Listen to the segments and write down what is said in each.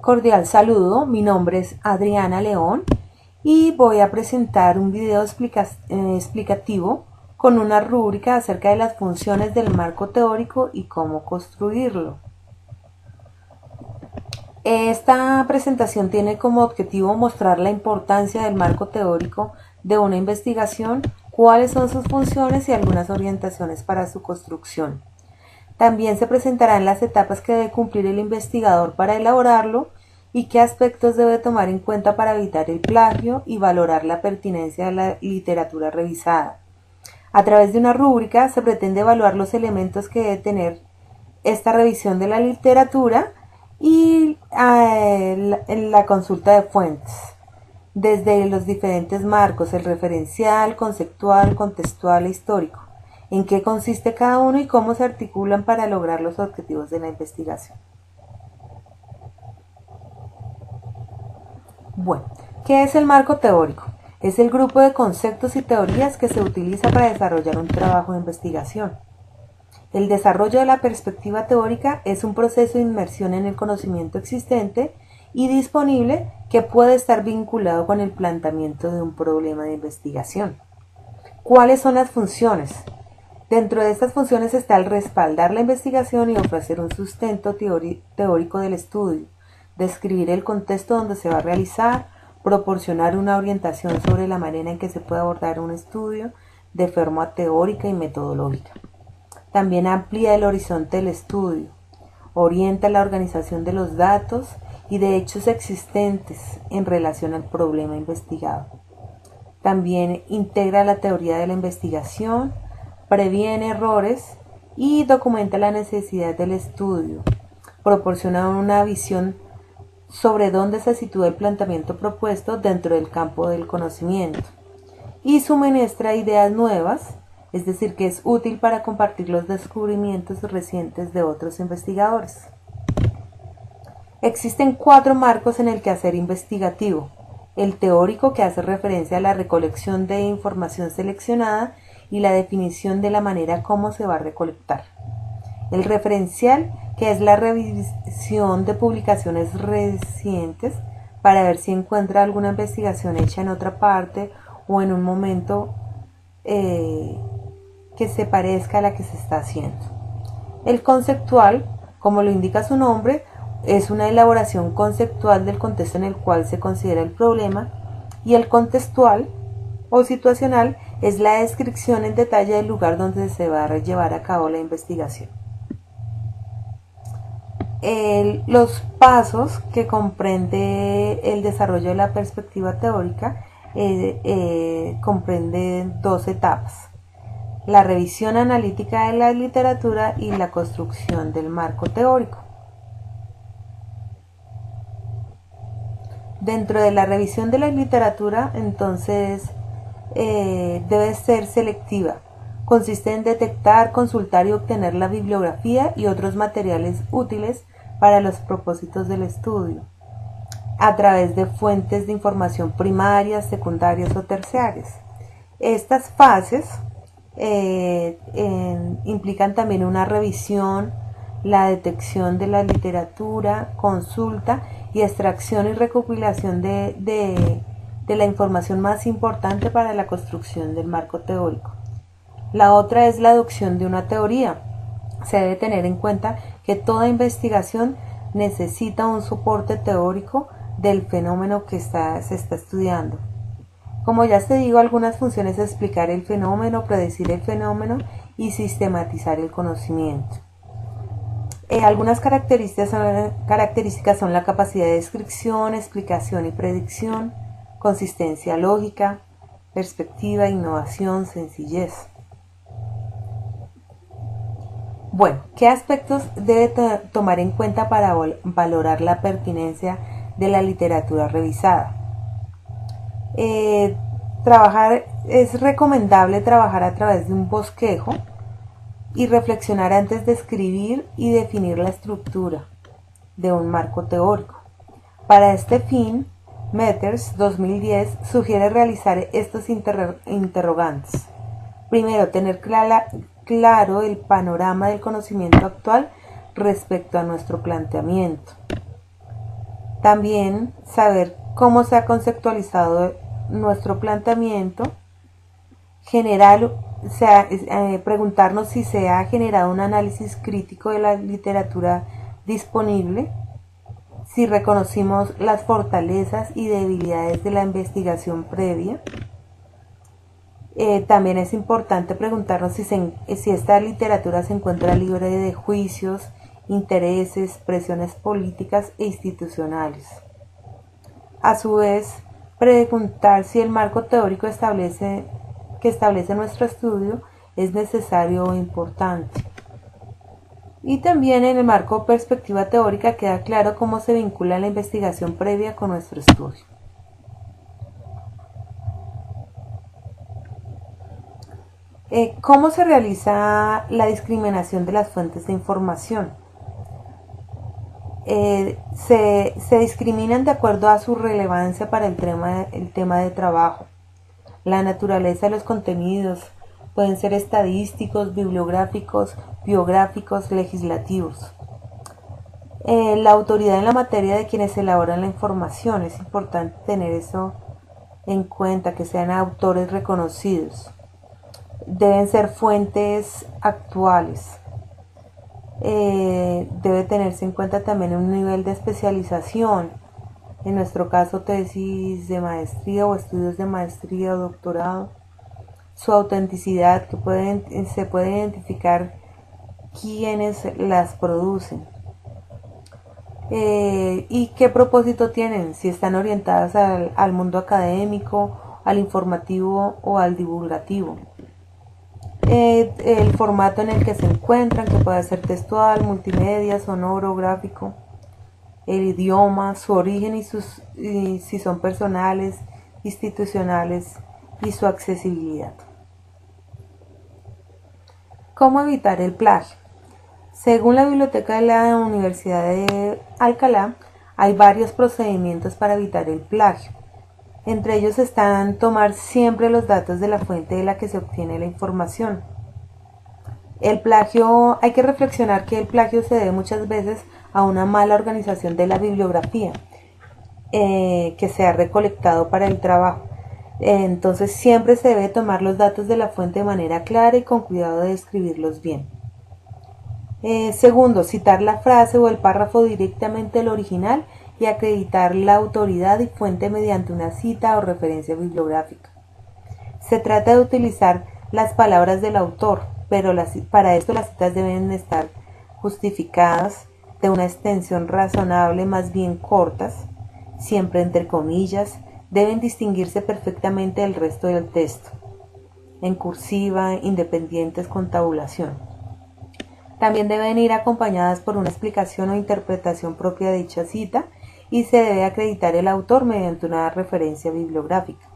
Cordial saludo, mi nombre es Adriana León y voy a presentar un video explicativo con una rúbrica acerca de las funciones del marco teórico y cómo construirlo. Esta presentación tiene como objetivo mostrar la importancia del marco teórico de una investigación, cuáles son sus funciones y algunas orientaciones para su construcción. También se presentarán las etapas que debe cumplir el investigador para elaborarlo y qué aspectos debe tomar en cuenta para evitar el plagio y valorar la pertinencia de la literatura revisada. A través de una rúbrica se pretende evaluar los elementos que debe tener esta revisión de la literatura y la consulta de fuentes, desde los diferentes marcos, el referencial, conceptual, contextual e histórico, en qué consiste cada uno y cómo se articulan para lograr los objetivos de la investigación. Bueno, ¿qué es el marco teórico? Es el grupo de conceptos y teorías que se utiliza para desarrollar un trabajo de investigación. El desarrollo de la perspectiva teórica es un proceso de inmersión en el conocimiento existente y disponible que puede estar vinculado con el planteamiento de un problema de investigación. ¿Cuáles son las funciones? Dentro de estas funciones está el respaldar la investigación y ofrecer un sustento teórico del estudio, describir el contexto donde se va a realizar, proporcionar una orientación sobre la manera en que se puede abordar un estudio de forma teórica y metodológica. También amplía el horizonte del estudio, orienta la organización de los datos y de hechos existentes en relación al problema investigado. También integra la teoría de la investigación, previene errores y documenta la necesidad del estudio. Proporciona una visión sobre dónde se sitúa el planteamiento propuesto dentro del campo del conocimiento. Y suministra ideas nuevas, es decir, que es útil para compartir los descubrimientos recientes de otros investigadores. Existen 4 marcos en el quehacer investigativo: el teórico, que hace referencia a la recolección de información seleccionada y la definición de la manera como se va a recolectar; el referencial, que es la revisión de publicaciones recientes para ver si encuentra alguna investigación hecha en otra parte o en un momento que se parezca a la que se está haciendo. El conceptual, como lo indica su nombre, es una elaboración conceptual del contexto en el cual se considera el problema, y el contextual o situacional es la descripción en detalle del lugar donde se va a llevar a cabo la investigación. Los pasos que comprende el desarrollo de la perspectiva teórica comprenden 2 etapas: la revisión analítica de la literatura y la construcción del marco teórico. Dentro de la revisión de la literatura, entonces, debe ser selectiva. Consiste en detectar, consultar y obtener la bibliografía y otros materiales útiles para los propósitos del estudio, a través de fuentes de información primarias, secundarias o terciarias. Estas fases implican también una revisión, la detección de la literatura, consulta y extracción y recopilación de la información más importante para la construcción del marco teórico. La otra es la adopción de una teoría. Se debe tener en cuenta que toda investigación necesita un soporte teórico del fenómeno que se está estudiando. Como ya te digo, algunas funciones es explicar el fenómeno, predecir el fenómeno y sistematizar el conocimiento. Algunas características son la capacidad de descripción, explicación y predicción, consistencia lógica, perspectiva, innovación, sencillez. Bueno, ¿qué aspectos debe tomar en cuenta para valorar la pertinencia de la literatura revisada? Es recomendable trabajar a través de un bosquejo y reflexionar antes de escribir y definir la estructura de un marco teórico. Para este fin, Metters 2010 sugiere realizar estos interrogantes. Primero, tener claro el panorama del conocimiento actual respecto a nuestro planteamiento. También saber cómo se ha conceptualizado nuestro planteamiento, preguntarnos si se ha generado un análisis crítico de la literatura disponible, si reconocimos las fortalezas y debilidades de la investigación previa. También es importante preguntarnos si esta literatura se encuentra libre de juicios, intereses, presiones políticas e institucionales. A su vez, preguntar si el marco teórico que establece nuestro estudio es necesario o importante. Y también en el marco perspectiva teórica queda claro cómo se vincula la investigación previa con nuestro estudio. ¿Cómo se realiza la discriminación de las fuentes de información? Se discriminan de acuerdo a su relevancia para el tema de trabajo. La naturaleza de los contenidos pueden ser estadísticos, bibliográficos, biográficos, legislativos. La autoridad en la materia de quienes elaboran la información, es importante tener eso en cuenta, que sean autores reconocidos. Deben ser fuentes actuales. Debe tenerse en cuenta también un nivel de especialización, en nuestro caso tesis de maestría o estudios de maestría o doctorado, su autenticidad, que se puede identificar quiénes las producen, y qué propósito tienen, si están orientadas al mundo académico, al informativo o al divulgativo. El formato en el que se encuentran, que puede ser textual, multimedia, sonoro, gráfico, el idioma, su origen y si son personales, institucionales, y su accesibilidad. ¿Cómo evitar el plagio? Según la biblioteca de la Universidad de Alcalá, hay varios procedimientos para evitar el plagio. Entre ellos están tomar siempre los datos de la fuente de la que se obtiene la información. El plagio, hay que reflexionar que el plagio se debe muchas veces a una mala organización de la bibliografía que se ha recolectado para el trabajo. Entonces siempre se debe tomar los datos de la fuente de manera clara y con cuidado de escribirlos bien. Segundo, citar la frase o el párrafo directamente del original y acreditar la autoridad y fuente mediante una cita o referencia bibliográfica. Se trata de utilizar las palabras del autor, pero para esto las citas deben estar justificadas, de una extensión razonable, más bien cortas, siempre entre comillas, deben distinguirse perfectamente del resto del texto, en cursiva, independientes con tabulación. También deben ir acompañadas por una explicación o interpretación propia de dicha cita y se debe acreditar el autor mediante una referencia bibliográfica.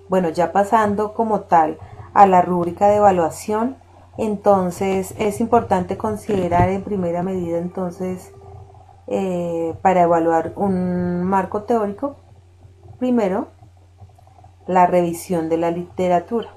Bueno, ya pasando como tal a la rúbrica de evaluación, entonces es importante considerar en primera medida entonces para evaluar un marco teórico, primero la revisión de la literatura.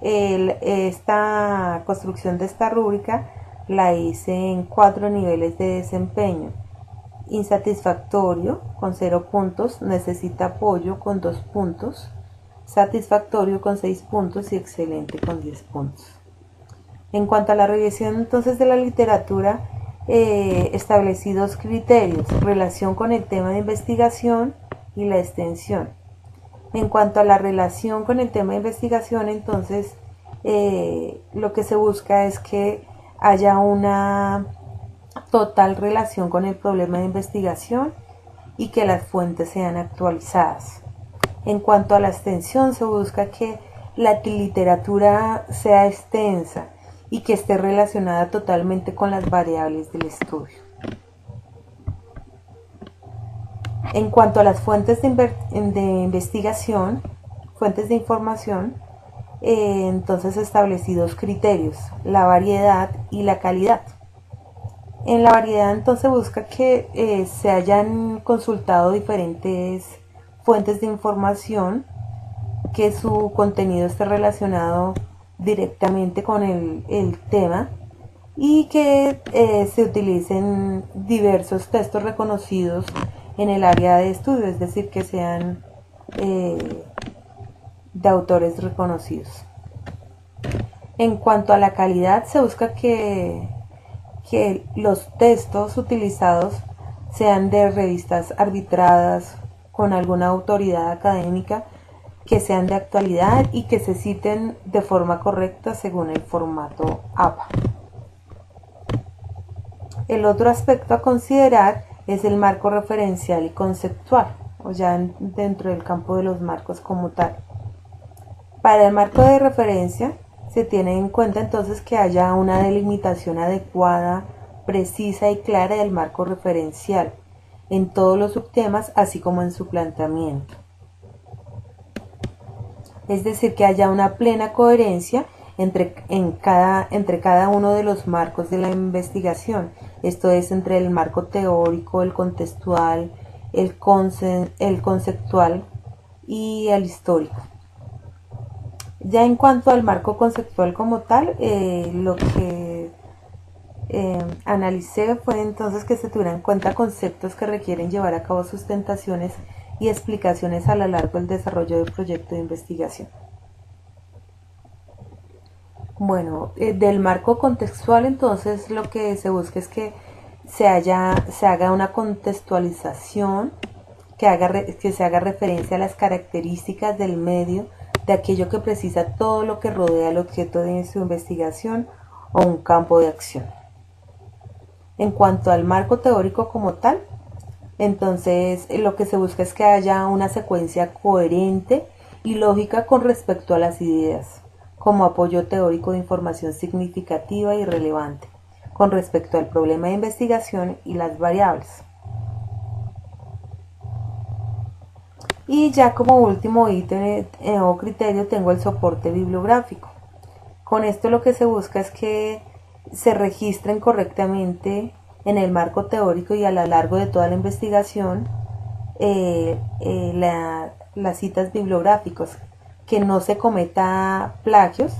Esta construcción de esta rúbrica la hice en 4 niveles de desempeño: insatisfactorio con 0 puntos, necesita apoyo con 2 puntos, satisfactorio con 6 puntos y excelente con 10 puntos. En cuanto a la revisión entonces de la literatura, establecí 2 criterios: relación con el tema de investigación y la extensión. En cuanto a la relación con el tema de investigación, entonces lo que se busca es que haya una total relación con el problema de investigación y que las fuentes sean actualizadas. En cuanto a la extensión, se busca que la literatura sea extensa y que esté relacionada totalmente con las variables del estudio. En cuanto a las fuentes de investigación, fuentes de información, entonces establecí 2 criterios: la variedad y la calidad. En la variedad entonces busca que se hayan consultado diferentes fuentes de información, que su contenido esté relacionado directamente con el tema, y que se utilicen diversos textos reconocidos en el área de estudio, es decir, que sean de autores reconocidos. En cuanto a la calidad, se busca que los textos utilizados sean de revistas arbitradas con alguna autoridad académica, que sean de actualidad y que se citen de forma correcta según el formato APA. El otro aspecto a considerar es el marco referencial y conceptual, o ya dentro del campo de los marcos como tal. Para el marco de referencia se tiene en cuenta entonces que haya una delimitación adecuada, precisa y clara del marco referencial en todos los subtemas, así como en su planteamiento. Es decir, que haya una plena coherencia entre cada uno de los marcos de la investigación. Esto es, entre el marco teórico, el contextual, el conceptual y el histórico. Ya en cuanto al marco conceptual como tal, lo que analicé fue entonces que se tuvieran en cuenta conceptos que requieren llevar a cabo sustentaciones y explicaciones a lo largo del desarrollo del proyecto de investigación. Bueno, del marco contextual entonces lo que se busca es que se haga una contextualización, que se haga referencia a las características del medio, de aquello que precisa todo lo que rodea el objeto de su investigación o un campo de acción. En cuanto al marco teórico como tal, entonces lo que se busca es que haya una secuencia coherente y lógica con respecto a las ideas, como apoyo teórico de información significativa y relevante, con respecto al problema de investigación y las variables. Y ya como último ítem o criterio tengo el soporte bibliográfico. Con esto lo que se busca es que se registren correctamente en el marco teórico y a lo largo de toda la investigación las citas bibliográficas, que no se cometa plagios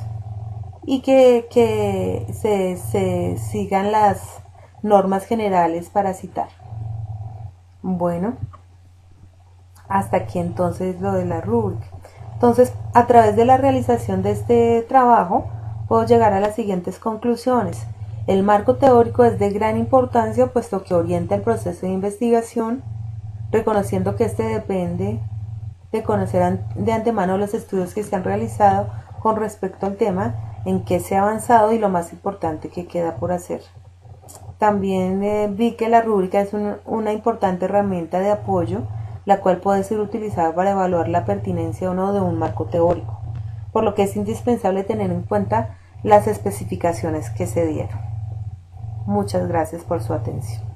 y que se sigan las normas generales para citar. Bueno, hasta aquí entonces lo de la rúbrica. Entonces, a través de la realización de este trabajo, puedo llegar a las siguientes conclusiones. El marco teórico es de gran importancia puesto que orienta el proceso de investigación, reconociendo que este depende de conocer de antemano los estudios que se han realizado con respecto al tema en que se ha avanzado y lo más importante que queda por hacer. También vi que la rúbrica es una importante herramienta de apoyo, la cual puede ser utilizada para evaluar la pertinencia o no de un marco teórico, por lo que es indispensable tener en cuenta las especificaciones que se dieron. Muchas gracias por su atención.